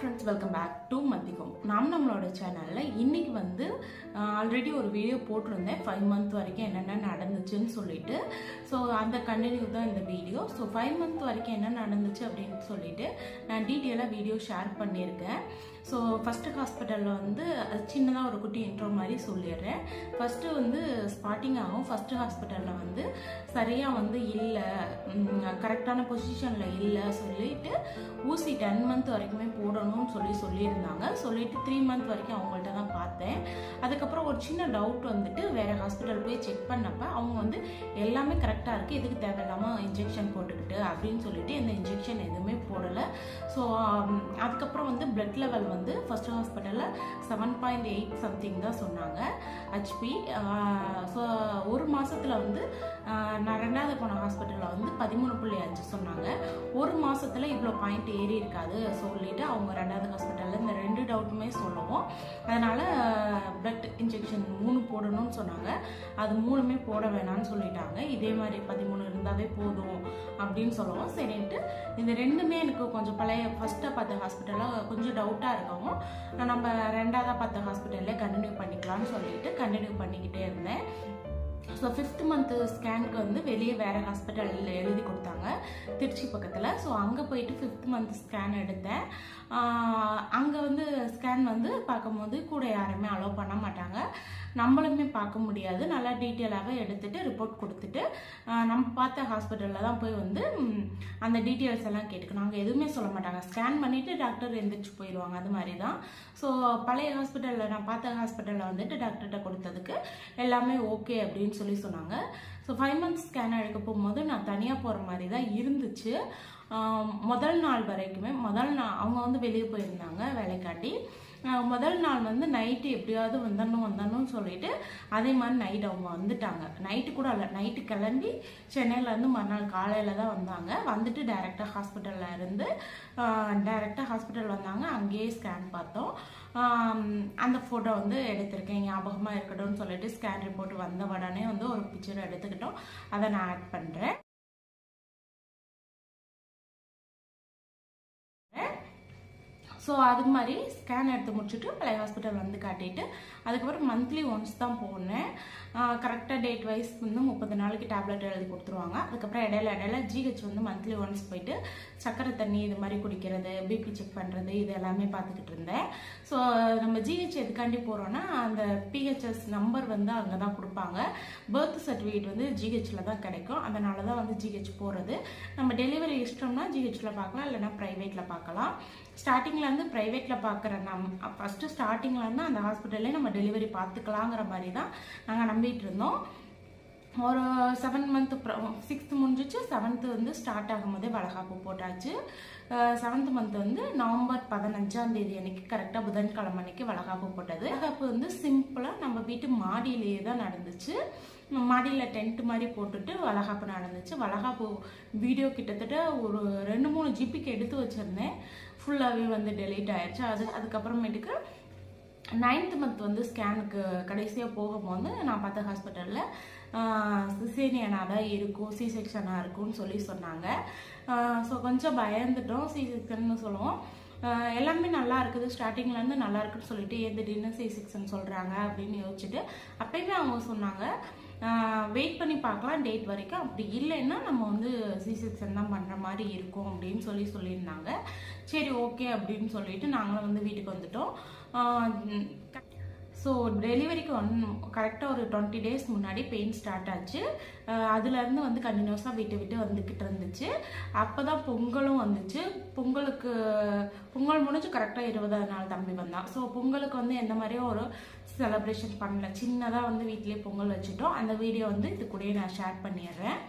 friends, welcome back to Mathikam. நம்மளோட சேனல்ல இன்னைக்கு வந்து ஆல்ரெடி ஒரு வீடியோ போட்டுருந்தேன் 5 month வரைக்கும் என்னென்ன நடந்துச்சுன்னு சொல்லிட்டு. ஸோ அந்த கண்டினியூ தான் இந்த வீடியோ. ஸோ 5 month வரைக்கும் என்ன நடந்துச்சு அப்படின்னு சொல்லிட்டு நான் டீட்டெயிலாக வீடியோ ஷேர் பண்ணியிருக்கேன். ஸோ ஃபஸ்ட்டு ஹாஸ்பிட்டலில் வந்து சின்னதாக ஒரு குட்டி இன்ட்ரோ மாதிரி சொல்லிடுறேன். ஃபஸ்ட்டு வந்து ஸ்டார்டிங் ஆகும். ஃபஸ்ட்டு ஹாஸ்பிட்டலில் வந்து சரியாக வந்து இல்லை, கரெக்டான பொசிஷனில் இல்லை சொல்லிட்டு ஊசி 10 month வரைக்குமே போடணும்னு சொல்லியிருந்தாங்க. சொல்லிட்டு 3 month வரைக்கும் அவங்கள்ட்ட தான் பார்த்தேன். அதுக்கப்புறம் ஒரு சின்ன டவுட் வந்துட்டு வேறு ஹாஸ்பிட்டல் போய் செக் பண்ணப்போ அவங்க வந்து எல்லாமே கரெக்டாக இருக்குது, எதுக்கு தேவையில்லாமல் இன்ஜெக்ஷன் போட்டுக்கிட்டு அப்படின்னு சொல்லிட்டு எந்த இன்ஜெக்ஷன் எதுவுமே போடலை. ஸோ அதுக்கப்புறம் வந்து பிளட் லெவல் வந்து ஃபஸ்ட்டு ஹாஸ்பிட்டலில் 7.8 சம்திங் தான் சொன்னாங்க ஹெச்பி. ஸோ ஒரு மாதத்தில் வந்து நான் ரெண்டாவது போன ஹாஸ்பிட்டலில் வந்து 13.5 சொன்னாங்க. ஒரு மாதத்தில் இவ்வளோ பாயிண்ட் ஏறி இருக்காது சொல்லிட்டு அவங்க ரெண்டாவது ஹாஸ்பிட்டலில் இந்த 2 டவுட்டுமே சொல்லுவோம். அதனால் பிளட் இன்ஜெக்ஷன் 3 போடணும்னு சொன்னாங்க. அது 3மே போட வேணாம்னு சொல்லிட்டாங்க. இதே மாதிரி 13 இருந்தாவே போதும் அப்படின்னு சொல்லுவோம். சரின்ட்டு இந்த 2மே எனக்கு கொஞ்சம் பழைய ஃபஸ்ட்டாக பார்த்த ஹாஸ்பிட்டலில் கொஞ்சம் டவுட்டாக இருக்கவும் நம்ம ரெண்டாவதாக பார்த்த ஹாஸ்பிட்டல்லே கண்டினியூ பண்ணிக்கலாம்னு சொல்லிட்டு கண்டினியூ பண்ணிக்கிட்டே இருந்தேன். ஸோ 5th month ஸ்கேனுக்கு வந்து வெளியே வேறு ஹாஸ்பிட்டலில் எழுதி கொடுத்தாங்க திருச்சி பக்கத்தில். ஸோ அங்கே போயிட்டு 5th month ஸ்கேன் எடுத்தேன். அங்கே வந்து ஸ்கேன் வந்து பார்க்கும்போது கூட யாருமே அலோவ் பண்ண மாட்டாங்க, நம்மளுமே பார்க்க முடியாது. நல்லா டீட்டெயிலாகவே எடுத்துகிட்டு ரிப்போர்ட் கொடுத்துட்டு நம்ம பார்த்த ஹாஸ்பிட்டலில் தான் போய் வந்து அந்த டீட்டெயில்ஸ் எல்லாம் கேட்டுக்கணும். அங்கே எதுவுமே சொல்ல மாட்டாங்க, ஸ்கேன் பண்ணிவிட்டு டாக்டர் எந்திரிச்சு போயிடுவாங்க. அது மாதிரி தான். ஸோ பழைய ஹாஸ்பிட்டலில் நான் பார்த்த ஹாஸ்பிட்டலில் வந்துட்டு டாக்டர்கிட்ட கொடுத்ததுக்கு எல்லாமே ஓகே அப்படின்னு சொன்னாங்க. ஸோ 5 month ஸ்கேன் எடுக்க போகும்போது நான் தனியாக போகிற மாதிரி தான் இருந்துச்சு. முதல் நாள் வரைக்குமே அவங்க வந்து வெளியே போயிருந்தாங்க வேலைக்காட்டி. முதல் நாள் வந்து நைட்டு எப்படியாவது வந்தணும்னு சொல்லிட்டு அதே மாதிரி நைட் அவங்க வந்துட்டாங்க. நைட்டு கூட இல்லை, நைட்டு கிளம்பி சென்னையிலேருந்து மறுநாள் காலையில் தான் வந்தாங்க. வந்துட்டு டைரெக்டாக ஹாஸ்பிட்டல் வந்தாங்க. அங்கேயே ஸ்கேன் பார்த்தோம். அந்த ஃபோட்டோ வந்து எடுத்திருக்கேன், ஞாபகமாக இருக்கட்டும்னு சொல்லிட்டு ஸ்கேன் ரிப்போர்ட் வந்த உடனே வந்து ஒரு பிக்சர் எடுத்துக்கிட்டோம். அதை நான் ஆட் பண்ணுறேன். ஸோ அது மாதிரி ஸ்கேன் எடுத்து முடிச்சுட்டு பழைய ஹாஸ்பிட்டல் வந்து காட்டிட்டு அதுக்கப்புறம் மந்த்லி ஒன்ஸ் தான் போனேன். கரெக்டாக டேட் வைஸ் வந்து 30 நாளைக்கு டேப்லெட் எழுதி கொடுத்துருவாங்க. அதுக்கப்புறம் இடையில ஜிஹெச் வந்து மந்த்லி ஒன்ஸ் போயிட்டு சக்கரை தண்ணி இது மாதிரி குடிக்கிறது, பிபி செக் பண்ணுறது, இது எல்லாமே பார்த்துக்கிட்டு இருந்தேன். ஸோ நம்ம ஜிஹெச் எதுக்காண்டி போகிறோன்னா அந்த பிஹெச்எஸ் நம்பர் வந்து அங்கே தான் கொடுப்பாங்க. பர்த் சர்டிஃபிகேட் வந்து ஜிஹெச்சில் தான் கிடைக்கும். அதனால தான் வந்து ஜிஹெச் போகிறது. நம்ம டெலிவரி இஷ்டம்னா ஜிஹெச்சில் பார்க்கலாம், இல்லைனா ப்ரைவேட்டில் பார்க்கலாம். ஸ்டார்டிங்கில் வந்து ப்ரைவேட்டில் பார்க்குற ஃபஸ்ட்டு ஸ்டார்டிங்கில் வந்து அந்த ஹாஸ்பிட்டல்லே நம்ம டெலிவரி பார்த்துக்கலாங்கிற மாதிரி தான் நாங்கள் நம்பிட்டு இருந்தோம். ஒரு 7 month 6th முடிஞ்சிச்சு. 7th வந்து ஸ்டார்ட் ஆகும்போதே வளகாப்பு போட்டாச்சு. 7th month வந்து நவம்பர் 15 அன்னைக்கு கரெக்டாக புதன்கிழமை அன்னைக்கு வளகாப்பு போட்டது. வளகாப்பு வந்து சிம்பிளாக நம்ம வீட்டு மாடியிலேயே தான் நடந்துச்சு. மாடியில் டென்ட் மாதிரி போட்டுட்டு வளகாப்பு நடந்துச்சு. வளகாப்பு வீடியோ கிட்டத்தட்ட ஒரு 2-3 ஜிபிக்கு எடுத்து வச்சுருந்தேன். ஃபுல்லாகவே வந்து டெலீட் ஆயிடுச்சு. அதுக்கப்புறமேட்டுக்கு 9th month வந்து ஸ்கேனுக்கு கடைசியாக போகும்போது நான் பார்த்த ஹாஸ்பிட்டலில் சிசேரியனாக தான் இருக்கும், சி செக்ஷனாக இருக்கும்னு சொன்னாங்க. ஸோ கொஞ்சம் பயந்துட்டோம். சி செக்ஷன்னு சொல்லுவோம். எல்லாமே நல்லா இருக்குது, ஸ்டார்டிங்லேருந்து நல்லா இருக்குன்னு சொல்லிட்டு திடீர்னு சி செக்ஷன் சொல்கிறாங்க அப்படின்னு யோசிச்சுட்டு அப்பயுமே அவங்க சொன்னாங்க வெயிட் பண்ணி பார்க்கலாம் டேட் வரைக்கும், அப்படி இல்லைன்னா நம்ம வந்து சி செக்ஷன் தான் பண்ணுற மாதிரி இருக்கும் அப்படின்னு சொல்லியிருந்தாங்க. சரி ஓகே அப்படின்னு சொல்லிட்டு நாங்களும் வந்து வீட்டுக்கு வந்துட்டோம். ஸோ டெலிவரிக்கு கரெக்டாக ஒரு 20 days முன்னாடி பெயின் ஸ்டார்ட் ஆச்சு. அதுலேருந்து வந்து கண்டினியூஸாக விட்டு வந்துக்கிட்டு இருந்துச்சு. அப்போ தான் பொங்கலும் வந்துச்சு. பொங்கல் முடிஞ்சு கரெக்டாக 20வது நாள் தம்பி வந்தான். ஸோ பொங்கலுக்கு வந்து எந்த மாதிரியும் ஒரு செலிப்ரேஷன் பண்ணல, சின்னதாக வந்து வீட்டிலேயே பொங்கல் வச்சுட்டோம். அந்த வீடியோ வந்து இது கூடயே நான் ஷேர் பண்ணிடுறேன்.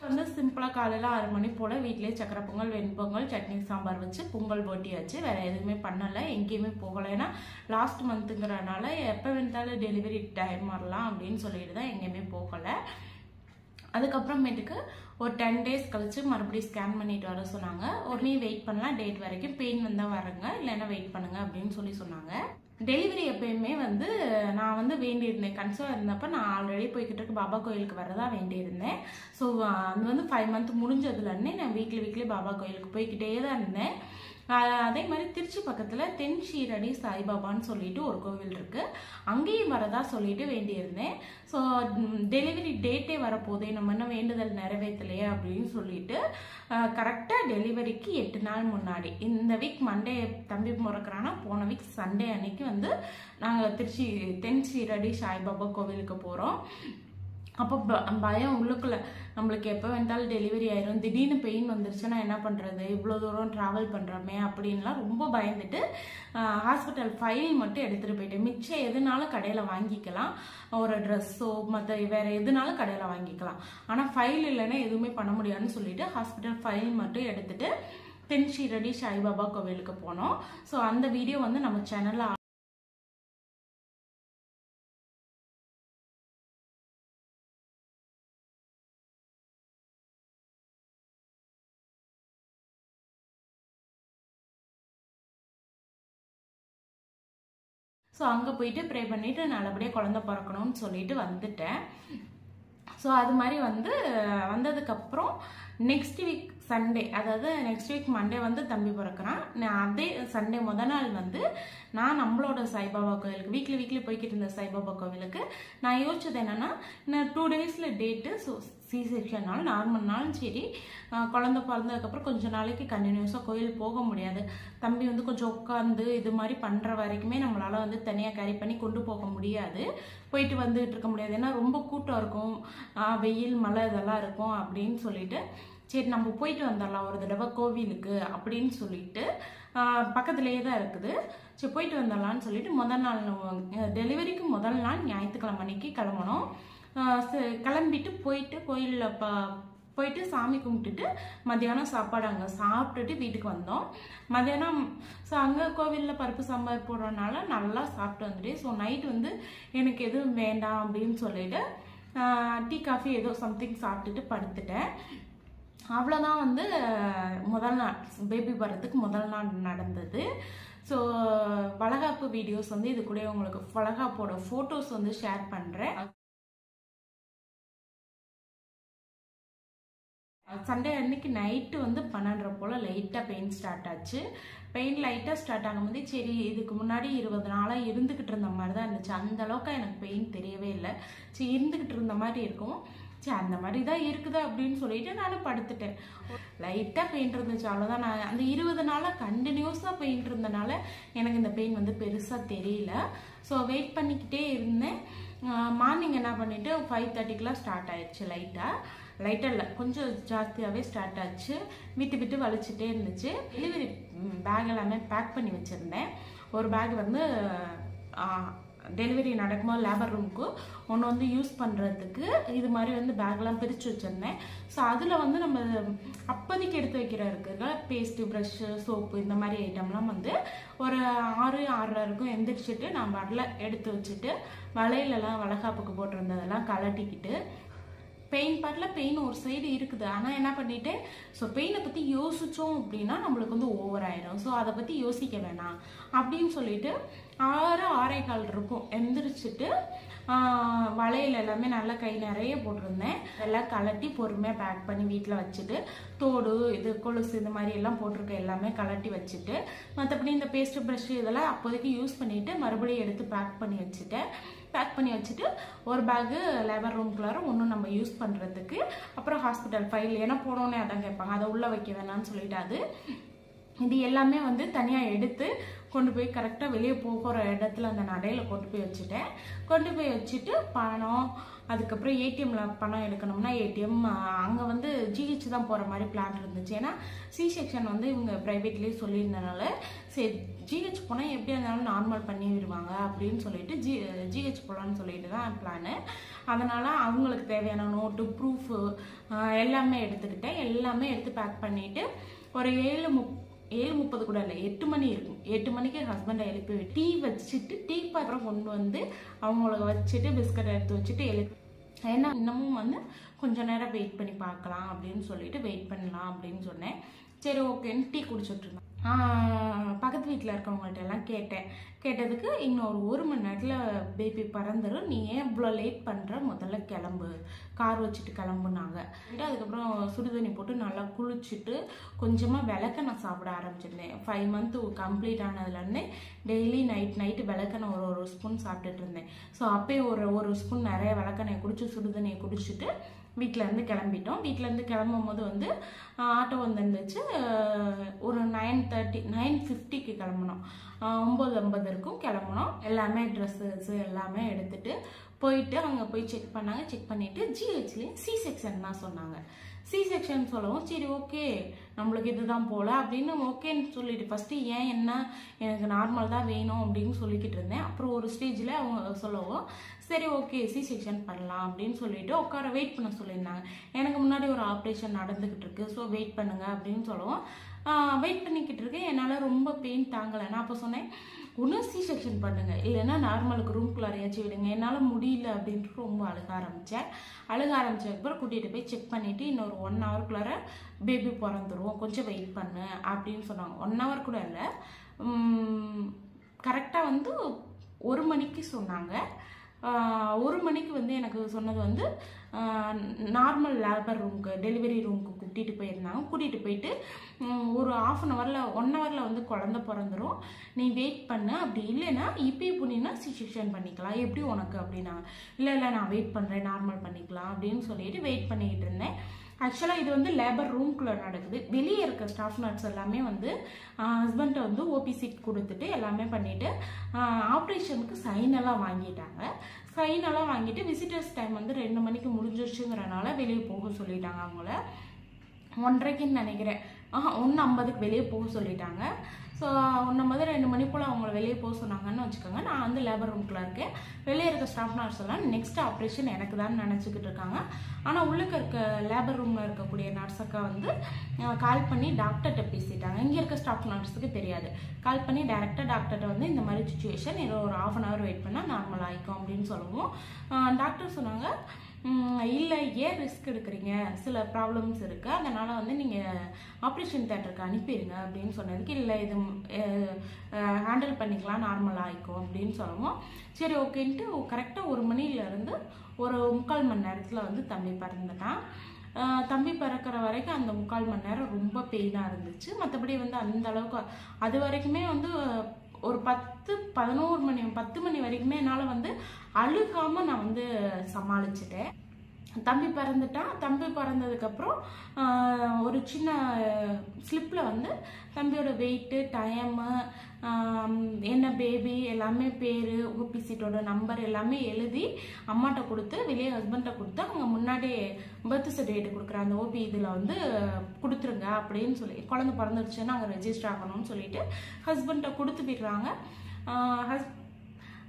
வந்து சிம்பிளாக காலையில் 6 மணி போல் வீட்டிலேயே சக்கரை பொங்கல், வெண்பொங்கல், சட்னி சாம்பார் வச்சு பொங்கல் போட்டியாச்சு. வேறு எதுவுமே பண்ணலை, எங்கேயுமே போகலை. ஏன்னா லாஸ்ட் மந்த்துங்கிறனால எப்போ வேணாலும் டெலிவரி டைம் வரலாம் அப்படின்னு சொல்லிட்டு தான் எங்கேயுமே போகலை. அதுக்கப்புறமேட்டுக்கு ஒரு 10 days கழிச்சு மறுபடியும் ஸ்கேன் பண்ணிட்டு வர சொன்னாங்க. உடனே வெயிட் பண்ணலாம், டேட் வரைக்கும் பெயின் வந்தால் வரங்க, இல்லைன்னா வெயிட் பண்ணுங்க அப்படின்னு சொன்னாங்க. டெலிவரி எப்பயுமே வந்து நான் வந்து வேண்டியிருந்தேன். கன்சீவ் இருந்தப்போ நான் ஆல்ரெடி போய்கிட்டு இருக்க பாபா கோயிலுக்கு வரதா வேண்டியிருந்தேன். ஸோ அது வந்து 5 month முடிஞ்சதுலேருந்தே நான் வீக்லி பாபா கோயிலுக்கு போய்கிட்டே தான் இருந்தேன். அதே மாதிரி திருச்சி பக்கத்தில் தென் ஷீரடி சாய்பாபான்னு சொல்லிட்டு ஒரு கோவில் இருக்குது. அங்கேயும் வரதா சொல்லிட்டு வேண்டியிருந்தேன். ஸோ டெலிவரி டேட்டே வரப்போதே, நம்ம இன்னும் வேண்டுதல் நிறைவேற்றலையே அப்படின்னு சொல்லிட்டு கரெக்டாக டெலிவரிக்கு 8 நாள் முன்னாடி, இந்த வீக் மண்டே தம்பி பிறக்கிறான்னா போன வீக் சண்டே அன்னைக்கு வந்து நாங்கள் திருச்சி தென் ஷீரடி சாய்பாபா கோவிலுக்கு போகிறோம். அப்போ பயம் உள்ளுக்குள்ள, நம்மளுக்கு எப்போ வேண்டாலும் டெலிவரி ஆயிரும், திடீர்னு பெயின் வந்துருச்சுன்னா என்ன பண்ணுறது, இவ்வளோ தூரம் ட்ராவல் பண்ணுறோமே அப்படின்லாம் ரொம்ப பயந்துட்டு ஹாஸ்பிட்டல் ஃபைல் மட்டும் எடுத்துகிட்டு போயிட்டேன். மிச்சம் எதுனாலும் கடையில் வாங்கிக்கலாம், ஒரு ட்ரெஸ்ஸோ மற்ற வேறு எதுனாலும் கடையில் வாங்கிக்கலாம். ஆனால் ஃபைல் இல்லைன்னா எதுவுமே பண்ண முடியாதுன்னு சொல்லிட்டு ஹாஸ்பிட்டல் ஃபைல் மட்டும் எடுத்துகிட்டு தென் ஷீரடி சாய்பாபா கோவிலுக்கு போனோம். ஸோ அந்த வீடியோ வந்து நம்ம சேனலில் ஸோ அங்கே போயிட்டு ப்ரே பண்ணிவிட்டு நல்லபடியாக குழந்தை பிறக்கணும்னு சொல்லிட்டு வந்துட்டேன். ஸோ அது மாதிரி வந்து வந்ததுக்கப்புறம் நெக்ஸ்ட் வீக் சண்டே, அதாவது நெக்ஸ்ட் வீக் மண்டே வந்து தம்பி பிறக்கிறான். அதே சண்டே நாள் வந்து நான் நம்மளோட சாய்பாபா கோவிலுக்கு வீக்லி போய்கிட்டு இருந்த சாய்பாபா கோவிலுக்கு நான் யோசிச்சது என்னென்னா, இன்னும் 2 டேஸில் டேட்டு. ஸோ C-செக்ஷன்னாலும் நார்மல்னாலும் சரி, குழந்தை பிறந்ததுக்கப்புறம் கொஞ்சம் நாளைக்கு கண்டினியூஸாக கோயில் போக முடியாது. தம்பி வந்து கொஞ்சம் உட்காந்து இது மாதிரி பண்ணுற வரைக்குமே நம்மளால் வந்து தனியாக கேரி பண்ணி கொண்டு போக முடியாது, போயிட்டு வந்துட்டு இருக்க முடியாது. ஏன்னா ரொம்ப கூட்டம் இருக்கும், வெயில் மழை இதெல்லாம் இருக்கும் அப்படின்னு சொல்லிட்டு, சரி நம்ம போயிட்டு வந்துடலாம் ஒரு தடவை கோவிலுக்கு அப்படின்னு சொல்லிட்டு, பக்கத்துலேயே தான் இருக்குது, சரி போயிட்டு வந்துடலான்னு சொல்லிட்டு முதல் நாள் டெலிவரிக்கு முதல் நாள் ஞாயிற்றுக்கிழமை அன்னைக்கு கிளம்பணும். கிளம்பிட்டு போயிட்டு கோயிலில் போயிட்டு சாமி கும்பிட்டுட்டு மத்தியானம் சாப்பாடு அங்கே சாப்பிட்டுட்டு வீட்டுக்கு வந்தோம். மத்தியானம் ஸோ அங்கே கோவிலில் பருப்பு சாம்பார் போடுறதுனால நல்லா சாப்பிட்டு வந்துட்டு, ஸோ நைட் வந்து எனக்கு எதுவும் வேண்டாம் அப்படின்னு சொல்லிட்டு டீ காஃபி ஏதோ சம்திங் சாப்பிட்டுட்டு படுத்துட்டேன். அவ்வளோதான் வந்து முதல் நாள், பேபி வர்றதுக்கு முதல் நாள் நடந்தது. ஸோ வளகாப்பு வீடியோஸ் வந்து இது கூட உங்களுக்கு வளகாப்போட ஃபோட்டோஸ் வந்து ஷேர் பண்ணுறேன். சண்டே அன்னைக்கு நைட்டு வந்து 12:30 போல் லைட்டாக பெயின் ஸ்டார்ட் ஆச்சு. பெயின் லைட்டாக ஸ்டார்ட் ஆகும்போது சரி, இதுக்கு முன்னாடி 20 நாளாக இருந்துக்கிட்டு இருந்த மாதிரி தான் இருந்துச்சு. அந்த அளவுக்கு எனக்கு பெயின் தெரியவே இல்லை. சரி இருந்துக்கிட்டு இருந்த மாதிரி இருக்கும், சரி அந்த மாதிரி தான் இருக்குது அப்படின்னு சொல்லிட்டு நான் படுத்துட்டேன். லைட்டாக பெயின் இருந்துச்சு, அவ்வளோதான். நான் அந்த 20 நாளாக கண்டினியூஸாக பெயின் இருந்தனால எனக்கு இந்த பெயின் வந்து பெருசாக தெரியல. ஸோ வெயிட் பண்ணிக்கிட்டே இருந்தேன். மார்னிங் என்ன பண்ணிவிட்டு 5:30க்கெலாம் ஸ்டார்ட் ஆயிடுச்சு. லைட்டாக இல்லை, கொஞ்சம் ஜாஸ்தியாகவே ஸ்டார்ட் ஆச்சு. விட்டு வலிச்சுட்டே இருந்துச்சு. டெலிவரி பேக் எல்லாமே பேக் பண்ணி வச்சுருந்தேன். ஒரு பேக் வந்து டெலிவரி நடக்கும்போது லேபர் ரூமுக்கு ஒன்று வந்து யூஸ் பண்ணுறதுக்கு இது மாதிரி வந்து பேக்லாம் பிரித்து வச்சுருந்தேன். ஸோ அதில் வந்து நம்ம அப்போதைக்கு எடுத்து வைக்கிற இருக்குங்க பேஸ்ட்டு, ப்ரஷ்ஷு, சோப்பு இந்த மாதிரி ஐட்டம்லாம் வந்து ஒரு 6:30 இருக்கும் எந்திரிச்சிட்டு நான் வரல எடுத்து வச்சுட்டு வளையலெல்லாம் வளகாப்புக்கு போட்டிருந்ததெல்லாம் கலட்டிக்கிட்டு, பெயின் பார்ட்டில் பெயின் ஒரு சைடு இருக்குது. ஆனால் என்ன பண்ணிவிட்டு, ஸோ பெயினை பற்றி யோசித்தோம் அப்படின்னா நம்மளுக்கு வந்து ஓவர் ஆயிடும். ஸோ அதை பற்றி யோசிக்க வேணாம் அப்படின்னு சொல்லிட்டு 6:45 இருக்கும் எந்திரிச்சிட்டு வளையல் எல்லாமே நல்லா கை நிறைய போட்டிருந்தேன். எல்லாம் கலட்டி பொறுமையாக பேக் பண்ணி வீட்டில் வச்சுட்டு, தோடு இது கொலுசு இந்த மாதிரி எல்லாம் போட்டிருக்க எல்லாமே கலட்டி வச்சுட்டு, மற்றபடி இந்த பேஸ்ட்டு ப்ரஷ்ஷு இதெல்லாம் அப்போதைக்கு யூஸ் பண்ணிவிட்டு மறுபடியும் எடுத்து பேக் பண்ணி வச்சுட்டு ஒரு பேக்கு லேபர் ரூம்குள்ளார ஒன்றும் நம்ம யூஸ் பண்ணுறதுக்கு, அப்புறம் ஹாஸ்பிட்டல் ஃபைல் ஏன்னா போனோன்னே அதான் கேட்பாங்க, அதை உள்ளே வைக்க வேணாம்னு சொல்லிட்டு இது எல்லாமே வந்து தனியாக எடுத்து கொண்டு போய் கரெக்டாக வெளியே போகிற இடத்துல அந்த நடையில் கொண்டு போய் வச்சுட்டு பணம், அதுக்கப்புறம் ஏடிஎம்மில் பணம் எடுக்கணும்னா ஏடிஎம், அங்கே வந்து ஜிஹெச் தான் போகிற மாதிரி பிளான் இருந்துச்சு. ஏன்னா C-செக்ஷன் வந்து இவங்க ப்ரைவேட்லேயே சொல்லியிருந்தனால சரி ஜிஹெச் போனால் எப்படி இருந்தாலும் நார்மல் பண்ணி விடுவாங்க அப்படின்னு சொல்லிட்டு ஜிஹெச் போகலான்னு சொல்லிட்டு தான் பிளானு. அதனால் அவங்களுக்கு தேவையான நோட்டு, ப்ரூஃபு எல்லாமே எடுத்துக்கிட்டேன். எல்லாமே எடுத்து பேக் பண்ணிவிட்டு ஒரு 7:30 கூட இல்லை, 8 மணி இருக்கும். 8 மணிக்கு ஹஸ்பண்டை எழுப்பி டீ வச்சுட்டு டீ பாத்திரம் கொண்டு வந்து அவங்களுக்கு வச்சுட்டு பிஸ்கட் எடுத்து வச்சுட்டு ஏன்னா இன்னமும் வந்து கொஞ்சம் நேரம் வெயிட் பண்ணி பார்க்கலாம் அப்படின்னு சொல்லிட்டு வெயிட் பண்ணலாம் அப்படின்னு சொன்னேன். சரி ஓகேன்னு டீ குடிச்சுட்டு இருந்தேன். பக்கத்து வீட்டில் இருக்கவங்கள்ட்ட எல்லாம் கேட்டதுக்கு இன்னொரு 1 மணி நேரத்தில் பேபி பறந்துடும், நீ ஏன் இவ்வளோ லேட் பண்ணுற, முதல்ல கிளம்பு, கார் வச்சுட்டு கிளம்புனாங்க. அதுக்கப்புறம் சுடுதண்ணி போட்டு நல்லா குளிச்சுட்டு கொஞ்சமாக விளக்கெண்ணெய் சாப்பிட ஆரம்பிச்சிருந்தேன். 5 மந்த் கம்ப்ளீட் ஆனதுலேருந்தே டெய்லி நைட்டு விளக்கெண்ணெய் ஒரு ஸ்பூன் சாப்பிட்டுட்டு இருந்தேன். ஸோ அப்போயே ஒரு ஸ்பூன் நிறைய விளக்கெண்ணெய் குடிச்சு சுடுதண்ணியை குடிச்சிட்டு வீட்டிலேருந்து கிளம்பிட்டோம். வீட்டிலேருந்து கிளம்பும் போது வந்து ஆட்டோ வந்துருந்துச்சு. ஒரு 9:50க்கு கிளம்புனோம். 9:50 இருக்கும் கிளம்புனோம். எல்லாமே ட்ரெஸ்ஸஸ் எல்லாமே எடுத்துகிட்டு போயிட்டு அங்கே போய் செக் பண்ணாங்க. செக் பண்ணிவிட்டு ஜிஹெச்லேயும் சி செக்ஷன் தான் சொன்னாங்க. சி செக்ஷன் சொல்லவும் சரி ஓகே நம்மளுக்கு இதுதான் போல் அப்படின்னு ஓகேன்னு சொல்லிட்டு ஃபஸ்ட்டு என்ன எனக்கு நார்மல் தான் வேணும் அப்படின்னு சொல்லிக்கிட்டு இருந்தேன். அப்புறம் ஒரு ஸ்டேஜில் அவங்க சொல்லவும் சரி ஓகே சி செக்ஷன் பண்ணலாம் அப்படின்னு சொல்லிட்டு உட்கார வெயிட் பண்ண சொல்லியிருந்தாங்க. எனக்கு முன்னாடி ஒரு ஆப்ரேஷன் நடந்துக்கிட்டு இருக்கு, ஸோ வெயிட் பண்ணுங்க அப்படின்னு சொல்லவும் வெயிட் பண்ணிக்கிட்டு இருக்கேன். என்னால் ரொம்ப பெயின் தாங்கலை. நான் அப்போ சொன்னேன் ஒன்று சி செக்ஷன் பண்ணுங்க, இல்லைன்னா நார்மலுக்கு ரூம்குள்ளாரையாச்சும் விடுங்க, என்னால் முடியல அப்படின்ட்டு ரொம்ப அழுக ஆரம்பித்ததுக்கப்புறம் கூட்டிகிட்டு போய் செக் பண்ணிவிட்டு இன்னொரு 1 ஹவருக்குள்ளார பேபி பிறந்துருவோம், கொஞ்சம் வெயிட் பண்ணு அப்படின்னு சொன்னாங்க. 1 ஹவர் கூட இல்லை, கரெக்டாக வந்து 1 மணிக்கு சொன்னாங்க. 1 மணிக்கு வந்து எனக்கு சொன்னது வந்து நார்மல் லேபர் ரூமுக்கு டெலிவரி ரூமுக்கு கூட்டிகிட்டு போயிருந்தாங்க. கூட்டிகிட்டு போயிட்டு ஒரு 1/2 ஹவரில் 1 ஹவரில் வந்து குழந்த பிறந்துடும், நீ வெயிட் பண்ணு, அப்படி இல்லைன்னா இப்பயே புண்ணினா சி செக்ஷன் பண்ணிக்கலாம், எப்படி உனக்கு அப்படின்னா இல்லை நான் வெயிட் பண்ணுறேன் நார்மல் பண்ணிக்கலாம் அப்படின்னு சொல்லிட்டு வெயிட் பண்ணிக்கிட்டு இருந்தேன். ஆக்சுவலாக இது வந்து லேபர் ரூம்குள்ளே நடக்குது. வெளியே இருக்க ஸ்டாஃப் நர்ஸ் எல்லாமே வந்து ஹஸ்பண்டை வந்து ஓபி சீட் கொடுத்துட்டு எல்லாமே பண்ணிவிட்டு ஆப்ரேஷனுக்கு சைனெல்லாம் வாங்கிட்டு விசிட்டர்ஸ் டைம் வந்து 2 மணிக்கு முடிஞ்சிருச்சுங்கிறனால வெளியே போக சொல்லிட்டாங்க. அவங்கள 1:30க்குன்னு நினைக்கிறேன், 1:50க்கு வெளியே போக சொல்லிட்டாங்க. ஸோ 1:50 2 மணி போல் அவங்கள வெளியே போக சொன்னாங்கன்னு வச்சுக்கோங்க. நான் வந்து லேபர் ரூம்குள்ளே இருக்கேன். வெளியே இருக்க ஸ்டாஃப் நர்ஸ் எல்லாம் நெக்ஸ்ட் ஆப்ரேஷன் எனக்கு தான் நினச்சிக்கிட்டு இருக்காங்க. ஆனால் உள்ளுக்கு இருக்க லேபர் ரூமில் இருக்கக்கூடிய நர்ஸக்கா வந்து கால் பண்ணி டாக்டர்கிட்ட பேசிட்டாங்க. இங்கே இருக்க ஸ்டாஃப் நர்ஸுக்கு தெரியாது. கால் பண்ணி டேரெக்டாக டாக்டர்கிட்ட வந்து இந்த மாதிரி சுச்சுவேஷன், ஏதோ ஒரு 1/2 ஹவர் வெயிட் பண்ணால் நார்மல் ஆகிக்கும் அப்படின்னு சொல்லுவோம். டாக்டர் சொன்னாங்க இல்லை ஏன் ரிஸ்க் எடுக்கிறீங்க, சில ப்ராப்ளம்ஸ் இருக்குது, அதனால் வந்து நீங்கள் ஆப்ரேஷன் தேட்டருக்கு அனுப்பிடுங்க அப்படின்னு சொன்னதுக்கு இல்லை இது ஹேண்டில் பண்ணிக்கலாம் நார்மல் ஆகிக்கும் அப்படின்னு சொல்லுவோம். சரி ஓகேன்ட்டு கரெக்டாக 1 மணிலேருந்து ஒரு 3/4 மணி நேரத்தில் வந்து தம்பி பிறந்துட்டான். தம்பி பிறக்கிற வரைக்கும் அந்த 3/4 மணி நேரம் ரொம்ப பெயினாக இருந்துச்சு. மற்றபடி வந்து அந்த அளவுக்கு அது வரைக்குமே வந்து ஒரு 10 மணி வரைக்குமே என்னால் வந்து அழுகாமல் நான் வந்து சமாளிச்சிட்டேன். தம்பி பிறந்துட்டான். தம்பி பிறந்ததுக்கப்புறம் ஒரு சின்ன ஸ்லிப்பில் வந்து தம்பியோட வெயிட்டு, டைமு, என்ன பேபி எல்லாமே, பேர், ஓபி சீட்டோட நம்பர் எல்லாமே எழுதி அம்மாட்ட கொடுத்து வெளியே ஹஸ்பண்ட்டை கொடுத்து அவங்க முன்னாடியே பர்த் சர்டிஃபிகேட் கொடுக்குற அந்த ஓபி இதில் வந்து கொடுத்துருங்க அப்படின்னு சொல்லி, குழந்தை பிறந்துருச்சுன்னா அங்கே ரெஜிஸ்டர் ஆகணும்னு சொல்லிட்டு ஹஸ்பண்ட்டை கொடுத்து விடுறாங்க.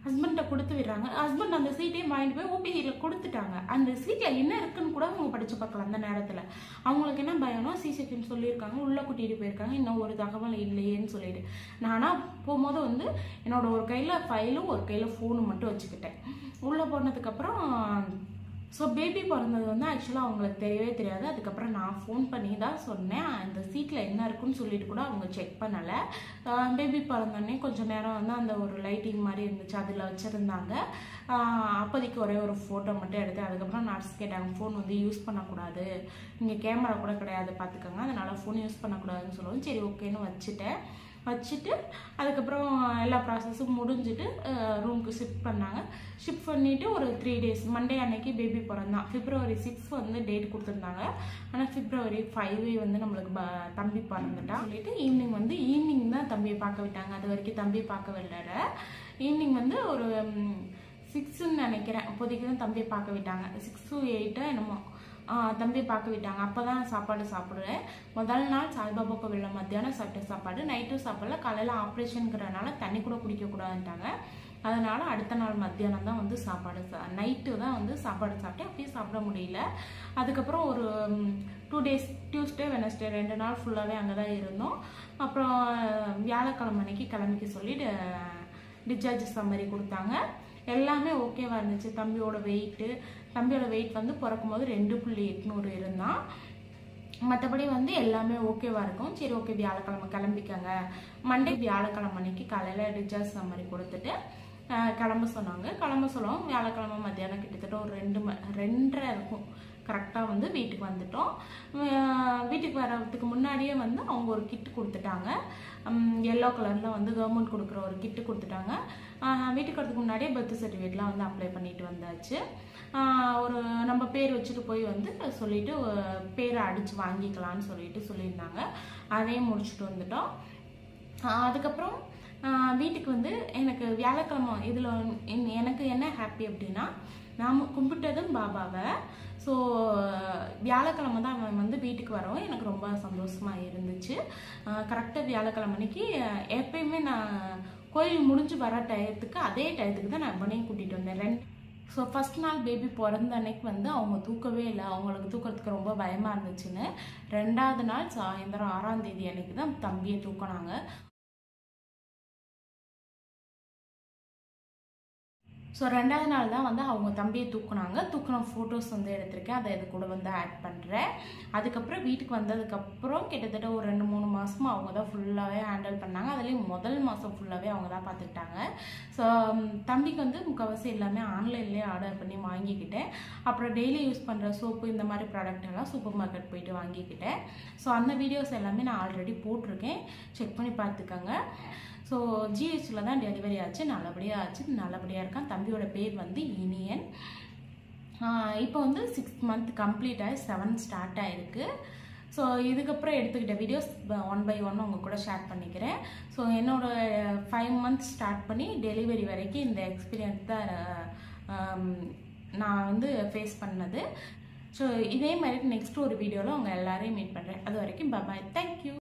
ஹஸ்பண்ட் அந்த சீட்டையும் வாங்கிட்டு போய் ஓபிசியில் கொடுத்துட்டாங்க. அந்த சீட்டில் என்ன இருக்குன்னு கூட அவங்க படித்து பார்க்கலாம். அந்த நேரத்தில் அவங்களுக்கு என்ன பயம்னா சி செக்ஷன் சொல்லியிருக்காங்க, உள்ளே கூட்டிகிட்டு போயிருக்காங்க, இன்னும் ஒரு தகவல் இல்லையேன்னு சொல்லிட்டு. நானாக போகும்போது வந்து என்னோட ஒரு கையில் ஃபைலும் ஒரு கையில் ஃபோனும் மட்டும் வச்சுக்கிட்டேன். உள்ளே போனதுக்கப்புறம் ஸோ பேபி பிறந்தது வந்து ஆக்சுவலாக அவங்களுக்கு தெரியவே தெரியாது. அதுக்கப்புறம் நான் ஃபோன் பண்ணி தான் சொன்னேன், அந்த சீட்டில் என்ன இருக்குன்னு சொல்லிட்டு கூட அவங்க செக் பண்ணலை. பேபி பிறந்தோடனே கொஞ்சம் நேரம் வந்து அந்த ஒரு லைட்டிங் மாதிரி இருந்துச்சு, அதில் வச்சுருந்தாங்க. அப்போதைக்கு ஒரே ஒரு ஃபோட்டோ மட்டும் எடுத்து அதுக்கப்புறம் நர்ஸ் கேட்டாங்க ஃபோன் வந்து யூஸ் பண்ணக்கூடாது, இங்கே கேமரா கூட கிடையாது பார்த்துக்கோங்க, அதனால் ஃபோன் யூஸ் பண்ணக்கூடாதுன்னு சொல்லுவோம். சரி ஓகேன்னு வச்சுட்டு அதுக்கப்புறம் எல்லா ப்ராசஸும் முடிஞ்சுட்டு ரூமுக்கு ஷிஃப்ட் பண்ணாங்க. ஷிஃப்ட் பண்ணிவிட்டு ஒரு 3 days மண்டே அன்னைக்கு பேபி பிறந்தான். February 6 வந்து டேட் கொடுத்துருந்தாங்க. ஆனால் February 5 வந்து நம்மளுக்கு தம்பி பிறந்துட்டான் சொல்லிட்டு ஈவினிங் தான் தம்பியை பார்க்க விட்டாங்க. அது வரைக்கும் தம்பியை பார்க்க விடல. ஈவினிங் வந்து ஒரு 6ன்னு நினைக்கிறேன், அப்போதைக்கு தான் தம்பியை பார்க்க விட்டாங்க. 6 to 8 என்னமோ தம்பியை பார்க்க விட்டாங்க. அப்போ தான் சாப்பாடு சாப்பிடுவேன். முதல் நாள் சாய்பாபா கோவிலில் மத்தியானம் சாப்பிட்ட சாப்பாடு, நைட்டும் சாப்பிடல. காலையில் ஆப்ரேஷனுங்கிறனால தண்ணி கூட குடிக்கக்கூடாதுன்ட்டாங்க. அதனால் அடுத்த நாள் மத்தியானம் தான் வந்து சாப்பாடு நைட்டு தான் வந்து சாப்பாடு சாப்பிட்டேன். அப்பயும் சாப்பிட முடியல. அதுக்கப்புறம் ஒரு 2 days டியூஸ்டே வெனஸ்டே 2 நாள் ஃபுல்லாகவே அங்கே தான் இருந்தோம். அப்புறம் வியாழக்கிழமை அன்னைக்கு கிளம்பிக்க சொல்லி டிஸ்சார்ஜ் சம்மரி கொடுத்தாங்க. எல்லாமே ஓகேவா இருந்துச்சு. தம்பியோட வெயிட் வந்து பிறக்கும் போது 2.800 இருந்தான். மற்றபடி வந்து எல்லாமே ஓகேவாக இருக்கும். சரி ஓகே வியாழக்கிழமை கிளம்பிக்கங்க, மண்டே வியாழக்கிழமை அன்னைக்கு காலையில் டிஸ்சார்ஜ் சம்மரி கொடுத்துட்டு கிளம்ப சொன்னாங்க. கிளம்ப சொல்லுவோம். வியாழக்கிழமை மத்தியானம் கிட்டத்தட்ட ஒரு 2:30 இருக்கும். கரெக்டாக வந்து வீட்டுக்கு வந்துட்டோம். வீட்டுக்கு வர்றதுக்கு முன்னாடியே வந்து அவங்க ஒரு கிட்டு கொடுத்துட்டாங்க. எல்லோ கலரில் வந்து கவர்மெண்ட் கொடுக்குற ஒரு கிட்டு கொடுத்துட்டாங்க. வீட்டுக்கு வரதுக்கு முன்னாடியே பர்த் சர்டிஃபிகேட்லாம் வந்து அப்ளை பண்ணிட்டு வந்தாச்சு. ஒரு நம்ம பேர் வச்சுட்டு போய் வந்து சொல்லிட்டு பேரை அடித்து வாங்கிக்கலான்னு சொல்லியிருந்தாங்க. அதையும் முடிச்சுட்டு வந்துட்டோம். அதுக்கப்புறம் வீட்டுக்கு வந்து எனக்கு வியாழக்கிழமை இதில் எனக்கு என்ன ஹாப்பி அப்படின்னா, நாம் கும்பிட்டதும் பாபாவை. ஸோ வியாழக்கிழமை தான் அவன் வந்து வீட்டுக்கு வரவும் எனக்கு ரொம்ப சந்தோஷமாக இருந்துச்சு. கரெக்டாக வியாழக்கிழமை அன்னைக்கு எப்பயுமே நான் கோயில் முடிஞ்சு வர டயத்துக்கு அதே டயத்துக்கு தான் நான் இவனையும் கூட்டிகிட்டு வந்தேன். ஸோ ஃபஸ்ட் நாள் பேபி பிறந்த அன்னைக்கு வந்து அவங்க தூக்கவே இல்லை. அவங்களுக்கு தூக்கிறதுக்கு ரொம்ப பயமாக இருந்துச்சுன்னு 2வது நாள் சாயந்தரம் 6ஆம் தேதி அன்னைக்கு தான் தம்பியை தூக்கினாங்க. ஸோ 2வது நாள் தான் வந்து அவங்க தம்பியை தூக்குனாங்க. தூக்குன ஃபோட்டோஸ் வந்து எடுத்திருக்கேன், அதை இது கூட வந்து ஆட் பண்ணுறேன். அதுக்கப்புறம் வீட்டுக்கு வந்ததுக்கப்புறம் கிட்டத்தட்ட ஒரு 2-3 மாதமும் அவங்க தான் ஃபுல்லாகவே ஹேண்டில் பண்ணாங்க. அதுலேயும் முதல் மாதம் ஃபுல்லாகவே அவங்க தான் பார்த்துக்கிட்டாங்க. ஸோ தம்பிக்கு வந்து முக்கால்வாசி எல்லாமே ஆன்லைன்லேயே ஆர்டர் பண்ணி வாங்கிக்கிட்டேன். அப்புறம் டெய்லி யூஸ் பண்ணுற சோப்பு இந்த மாதிரி ப்ராடக்ட் எல்லாம் சூப்பர் மார்க்கெட் போயிட்டு வாங்கிக்கிட்டேன். ஸோ அந்த வீடியோஸ் எல்லாமே நான் ஆல்ரெடி போட்டிருக்கேன், செக் பண்ணி பார்த்துக்கோங்க. ஸோ ஜிஹெச்சில் தான் டெலிவரி ஆச்சு, நல்லபடியாக இருக்கான். தம்பியோட பேர் வந்து இனியன். இப்போ வந்து 6 மந்த் கம்ப்ளீட் ஆகி 7 ஸ்டார்ட் ஆகிருக்கு. ஸோ இதுக்கப்புறம் எடுத்துக்கிட்ட வீடியோஸ் 1 by 1 உங்கள் கூட ஷேர் பண்ணிக்கிறேன். ஸோ என்னோட 5 மந்த்ஸ் ஸ்டார்ட் பண்ணி டெலிவரி வரைக்கும் இந்த எக்ஸ்பீரியன்ஸ் தான் நான் வந்து ஃபேஸ் பண்ணது. ஸோ இதே மாதிரி நெக்ஸ்ட் ஒரு வீடியோவில் உங்கள் எல்லாரையும் மீட் பண்ணுறேன். அது வரைக்கும் பாய், தேங்க்யூ.